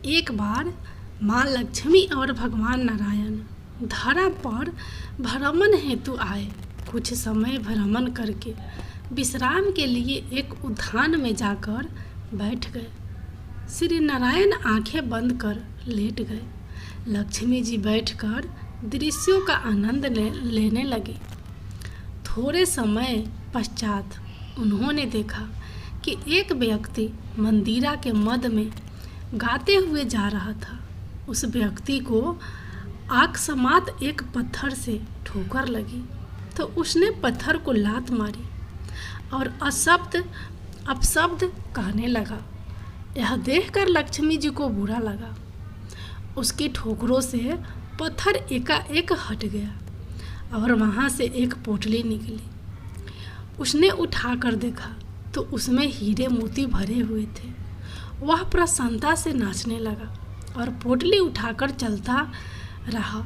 एक बार माँ लक्ष्मी और भगवान नारायण धरा पर भ्रमण हेतु आए। कुछ समय भ्रमण करके विश्राम के लिए एक उद्यान में जाकर बैठ गए। श्री नारायण आंखें बंद कर लेट गए। लक्ष्मी जी बैठकर दृश्यों का आनंद लेने लगे। थोड़े समय पश्चात उन्होंने देखा कि एक व्यक्ति मंदिरा के मध्य में गाते हुए जा रहा था। उस व्यक्ति को अकस्मात एक पत्थर से ठोकर लगी तो उसने पत्थर को लात मारी और अपशब्द कहने लगा। यह देखकर लक्ष्मी जी को बुरा लगा। उसकी ठोकरों से पत्थर एकाएक हट गया और वहाँ से एक पोटली निकली। उसने उठाकर देखा तो उसमें हीरे मोती भरे हुए थे। वह प्रसन्नता से नाचने लगा और पोटली उठाकर चलता रहा।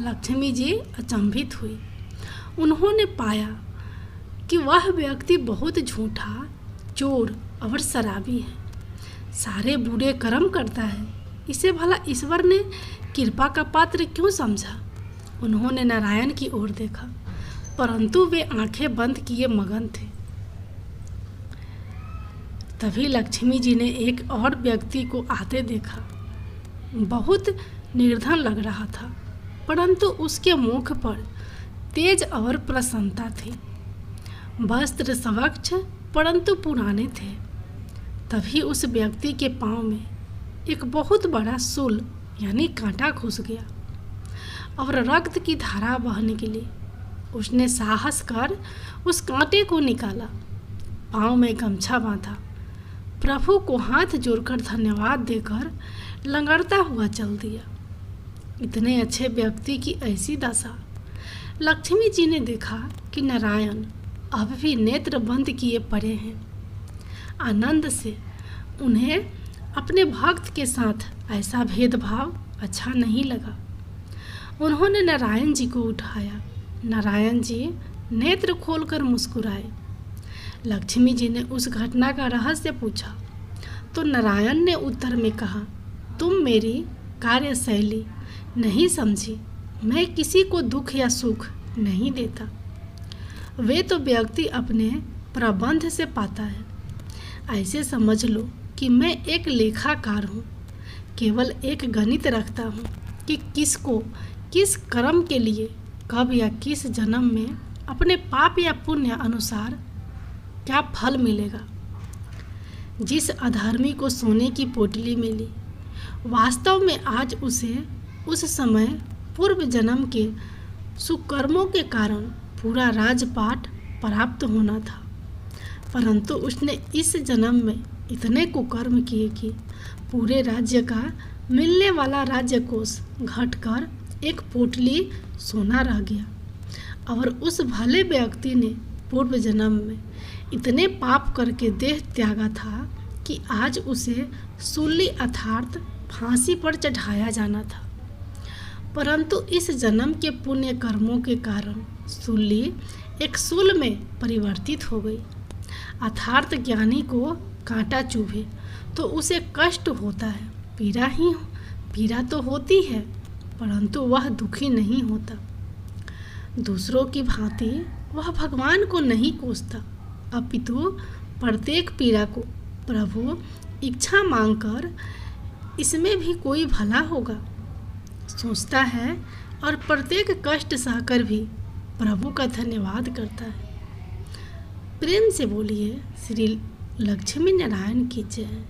लक्ष्मी जी अचंभित हुई। उन्होंने पाया कि वह व्यक्ति बहुत झूठा, चोर और शराबी है। सारे बुरे कर्म करता है। इसे भला ईश्वर ने कृपा का पात्र क्यों समझा? उन्होंने नारायण की ओर देखा, परंतु वे आंखें बंद किए मगन थे। तभी लक्ष्मी जी ने एक और व्यक्ति को आते देखा। बहुत निर्धन लग रहा था, परंतु उसके मुख पर तेज और प्रसन्नता थी। वस्त्र स्वच्छ परंतु पुराने थे। तभी उस व्यक्ति के पांव में एक बहुत बड़ा शूल यानी कांटा घुस गया और रक्त की धारा बहने के लिए उसने साहस कर उस कांटे को निकाला। पांव में गमछा बांधा, प्रभु को हाथ जोड़कर धन्यवाद देकर लंगड़ता हुआ चल दिया। इतने अच्छे व्यक्ति की ऐसी दशा। लक्ष्मी जी ने देखा कि नारायण अब भी नेत्र बंद किए पड़े हैं। आनंद से उन्हें अपने भक्त के साथ ऐसा भेदभाव अच्छा नहीं लगा। उन्होंने नारायण जी को उठाया। नारायण जी नेत्र खोलकर मुस्कुराए। लक्ष्मी जी ने उस घटना का रहस्य पूछा तो नारायण ने उत्तर में कहा, तुम मेरी कार्यशैली नहीं समझी। मैं किसी को दुख या सुख नहीं देता। वे तो व्यक्ति अपने प्रबंध से पाता है। ऐसे समझ लो कि मैं एक लेखाकार हूँ। केवल एक गणित रखता हूँ कि किसको किस कर्म के लिए कब या किस जन्म में अपने पाप या पुण्य अनुसार क्या फल मिलेगा। जिस अधर्मी को सोने की पोटली मिली, वास्तव में आज उसे उस समय पूर्व जन्म के सुकर्मों के कारण पूरा राजपाट प्राप्त होना था, परंतु उसने इस जन्म में इतने कुकर्म किए कि पूरे राज्य का मिलने वाला राज्य कोष घटकर एक पोटली सोना रह गया। और उस भले व्यक्ति ने पूर्व जन्म में इतने पाप करके देह त्यागा था कि आज उसे शूली अर्थात फांसी पर चढ़ाया जाना था, परंतु इस जन्म के पुण्य कर्मों के कारण शूली एक शूल में परिवर्तित हो गई। अर्थात ज्ञानी को कांटा चुभे तो उसे कष्ट होता है, पीड़ा तो होती है, परंतु वह दुखी नहीं होता। दूसरों की भांति वह भगवान को नहीं कोसता, अपितु प्रत्येक पीड़ा को प्रभु इच्छा मांगकर इसमें भी कोई भला होगा सोचता है और प्रत्येक कष्ट सहकर भी प्रभु का धन्यवाद करता है। प्रेम से बोलिए श्री लक्ष्मी नारायण की जय।